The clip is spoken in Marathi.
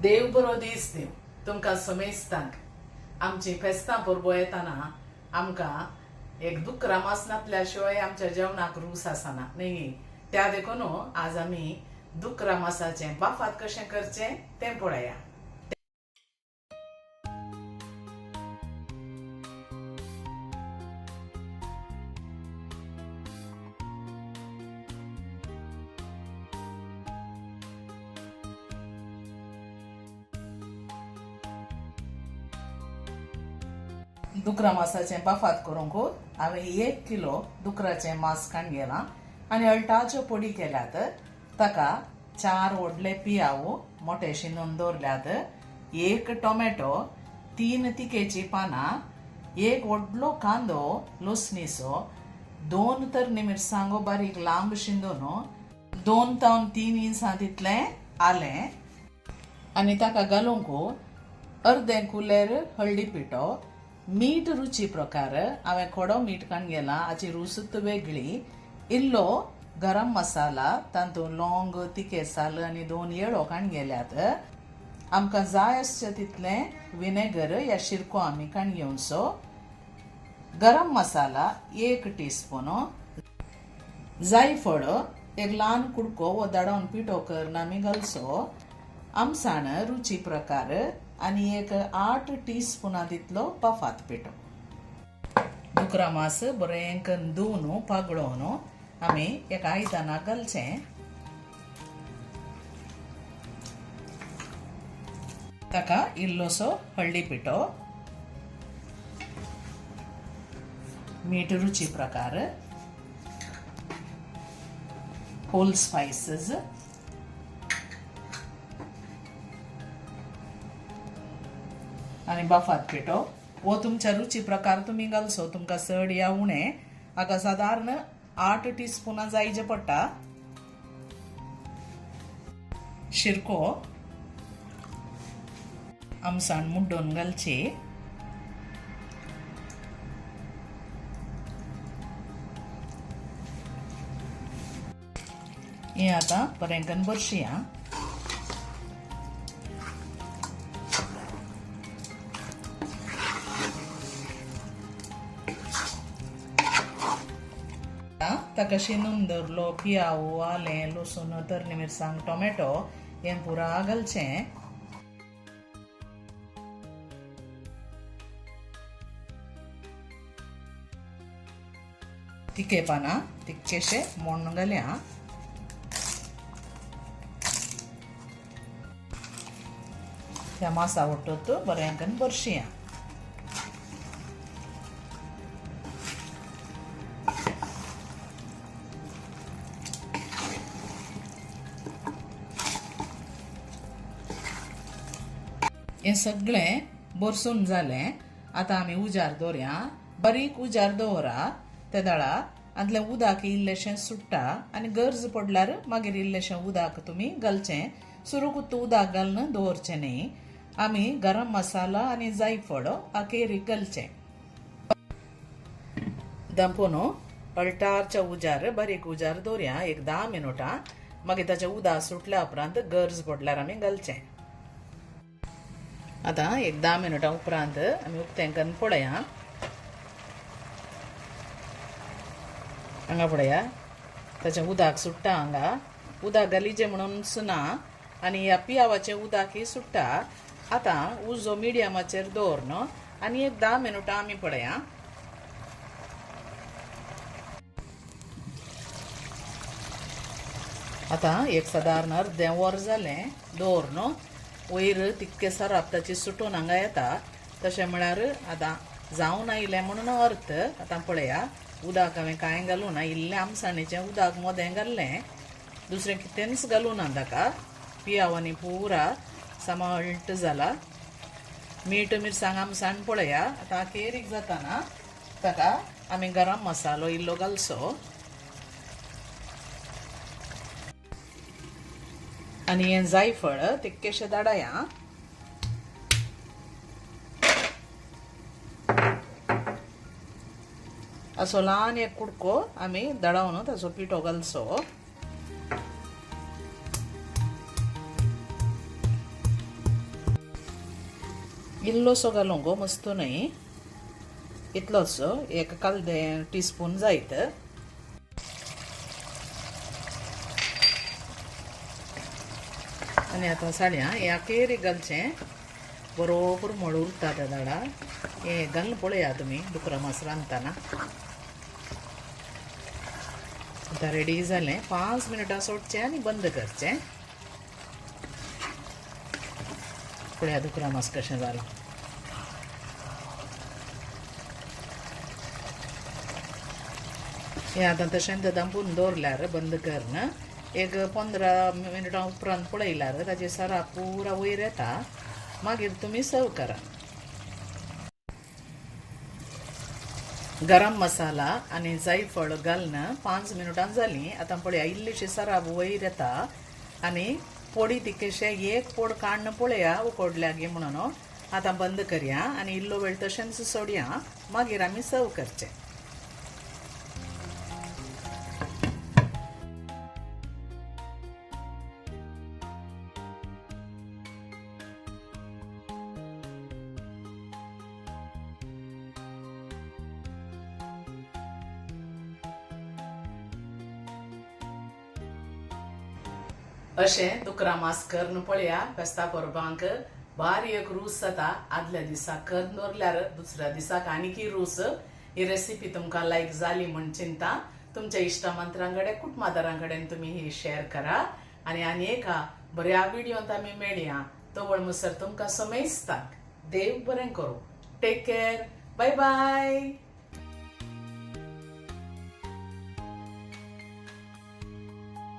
देव बरो दीस दिव तुमकां समेस्तांक आमची फेस्तां परबो येताना आमकां एक दूख रामासनातल्या शिवाय आमच्या जेवणाक रूस आसना न्ही. त्या देखून आज आमी दूख रामासाचें बाफात कशें करचें तें पळया. दुकरा मासाचें बाफात करूंक हांवें 1 किलो दुकराचें मांस काडून गेलां आनी अळटाच्यो पोडी केल्यात. ताका 4 व्हडले पियाव मोठे शिनून दवरल्यात, 1 टोमॅटो, 3 तिकेची पानां, 1 व्हडलो कांदो लसणीचो, 2 तरणी मिरसांगो बारीक लांब शिंदून, 2 ते 3 इंचां तितलें आलें आनी ताका घालूंक अर्दें कुलेर हळदी पिठो, मीठ रुची प्रकार हांवें खडो मीठ काडून गेलां, हाची रुसूत वेगळी, इल्लो गरम मसाला, तातूंत लवंग, तिकेसाल आनी 2 येळो काडून गेल्यात. आमकां जाय आसचें तितलें विनेगर या शिरको आमी काडून घेवचो. गरम मसाला 1 टीस्पून, जायफळ 1 ल्हान कुडको वो दाडोवन पिठो करून आमी घालचो. आमसाण रुची प्रकार आनी 8 टीस्पुना तितलो बाफात पिठो. दुकरा मास बरें करून धुवन पागळोवन आमी एका आयदनाक घालचें. ताका इल्लोसो हळदी पिठो, मीठ रुची प्रकार, होल स्पायसेस, आनी बाफात पिठो वो तुमच्या रुची प्रकार तुमी घालचो. तुमकां चड या उणें, हाका सादारण 8 टीस्पुना जायचे पडटा. शिरको, आमसाण मुड्डोवन घालची. हें आतां बरें करून भरशीया. ताका शिनून दवरलो पियाव, आलें, लसूण, तरणी मिरसांग, टोमॅटो हें पुरा घालचें. तिके पानां तिक्केशे मोडून घालया. त्या मासा वटत बरें करून भरशीया. हें सगळें भरसून जालें. आतां आमी उजार दवरया. बारीक उजार दवरा. त्या दाळा आदलें उदक इल्लेशें सुट्टा आनी गरज पडल्यार मागीर इल्लेशें उदक तुमी घालचें. सुरूक उदक घालून दवरचें न्ही. आमी गरम मसाला आनी जायफळ अखेरीक घालचें. दंपून अळटारच्या उजार बारीक उजार दवरया 10 मिनटां. मागीर ताचें उदक सुटल्या उपरांत गरज पडल्यार आमी घालचें. आतां 10 मिनटां उपरांत आमी उक्तें करून पळया. हांगा पळया, ताचें उदक सुट्टा. हांगा उदक घालीचें म्हणून सुना आनी ह्या पियावाचें उदकय सुट्टा. आतां उजो मिडियमाचेर दवर न्हू आनी 10 मिनटां आमी पळया. आतां सादारण अर्दें वर जालें दवर न्हू. वयर तितकेसर ताची सुटून हांगा येता. तशें म्हळ्यार आतां जावन आयलें म्हणून अर्थ. आतां पळया, उदक हांवें कांय घालूं ना. इल्लें आमसाणीचें उदक मोदें घाल्लें, दुसरें कितेंच घालूं ना ताका. पियावांनी पुरा सामळट जाला. मीठ मिरसांग आमसाण पळया. आतां अखेरीक जाताना ताका आमी गरम मसालो इल्लो घालचो. आनी हें जायफळ तितकेशें धाडया. असो ल्हान एक कुडको आमी धाडावन ताचो पिठो घालचो. इल्लोसो घालूंक गो मस्त न्हय, इतलोच एक कालदे टीस्पून जायत. आनी आतां साड्या हें आखेरी घालचें, बरोबर मळ उरता त्या झाडा. हें घालून पळया तुमी दुकरा मास रांदतना. आतां रेडी जालें, 5 मिनटां सोडचें आनी बंद करचें. पळया दुकरा मास कशें जालां. हें आतां तशें दांपून दवरल्यार बंद करून एक 15 मिनटां उपरांत पळयल्यार ताजे सरा पुरा वयर येता. मागीर तुमी सर्व करा. गरम मसाला आनी जायफळ घालून 5 मिनटां जालीं. आतां पळया इल्लीशी सराब वयर येता आनी पोडी तिकेशे एक पोड काडून पळया उकडल्या गे म्हणून. आतां बंद करया आनी इल्लो वेळ तशेंच सोडया. मागीर आमी सर्व करचें. अशें दुकरा मास करून पळया. फेस्ता परबांक भारी एक रूस जाता. आदल्या दिसा करून दवरल्यार दुसऱ्या दिसाक आनीकी रूस. ही रेसिपी तुमकां लायक जाली म्हण चिंता. तुमच्या इश्टमंत्रां कडेन कुटुंबादारां कडेन तुमी ही शेअर करा. आनी एका बऱ्या व्हिडिओंत आमी मेळया. तवळ म्हणसर तुमकां समेस्ताक देव बरें करूं. Take care. Bye bye.